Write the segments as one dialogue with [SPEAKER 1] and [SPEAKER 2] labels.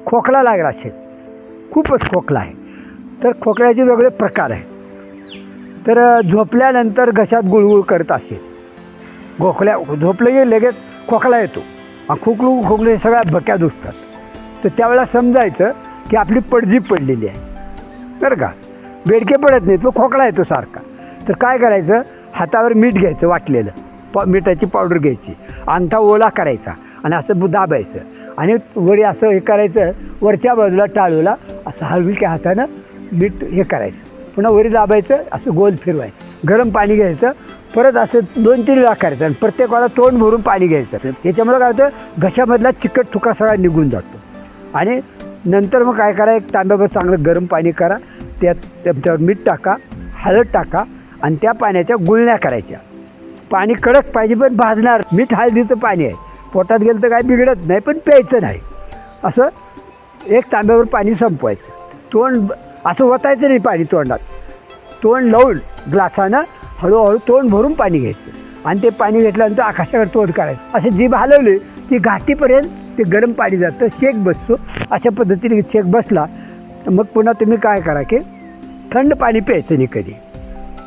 [SPEAKER 1] खोकला लागला असेल, खूपच खोकला आहे, तर खोकल्याचे वेगळे प्रकार आहे. तर झोपल्यानंतर घशात गुळगुळ करत असेल, झोपलं की लगेच खोकला येतो, खोकले सगळ्या भक्या दुखतात, तर त्यावेळेला समजायचं की आपली पडझीप पडलेली आहे. बरं का, बेडके पडत नाहीत, तो खोकला येतो सारखा. तर काय करायचं, हातावर मीठ घ्यायचं, वाटलेलं मिठाची पावडर घ्यायची, अंगठा ओला करायचा आणि असं दाबायचं आणि वरी असं हे करायचं, वरच्या बाजूला टाळूला असं हलक्या हातानं मीठ हे करायचं, पुन्हा वरी दाबायचं, असं गोल फिरवायचं, गरम पाणी घ्यायचं, परत असं 2-3 वेळा करायचं आणि प्रत्येक वेळा तोंड भरून पाणी घ्यायचं. त्याच्यामुळे काय होतं, घशामधला चिकट ठुका सगळा निघून जातो. आणि नंतर मग काय करा, एक तांब्यावर चांगलं गरम पाणी करा, त्याच्यावर मीठ टाका, हळद टाका आणि त्या पाण्याच्या गुळण्या करायच्या. पाणी कडक पाहिजे पण भाजणार, मीठ हळदीचं पाणी आहे, पोटात गेलं तर काय बिघडत नाही, पण प्यायचं नाही. असं एक तांब्यावर पाणी संपवायचं, तोंड असं ओतायचं नाही पाणी तोंडात, तोंड लावून ग्लासानं हळूहळू तोंड भरून पाणी घ्यायचं आणि ते पाणी घेतल्यानंतर आकाशाकडे तोंड करायचं. असे जीभ हलवली की घाटीपर्यंत ते गरम पाणी जातं, शेक बसतो. अशा पद्धतीने शेक बसला तर मग पुन्हा तुम्ही काय करा की थंड पाणी प्यायचं नाही कधी.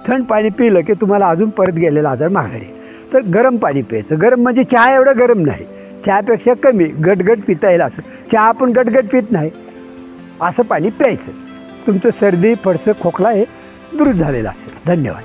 [SPEAKER 1] थंड पाणी पिलं की तुम्हाला अजून परत गेलेला आजार माघारी. तर गरम पाणी प्यायचं, गरम म्हणजे चहा एवढं गरम नाही, चहापेक्षा कमी गटगट पिता येईल असं. चहा आपण गटगट पित नाही असं पाणी प्यायचं. तुमचं सर्दी, फडसं, खोकला हे दूर झालेलं असेल. धन्यवाद.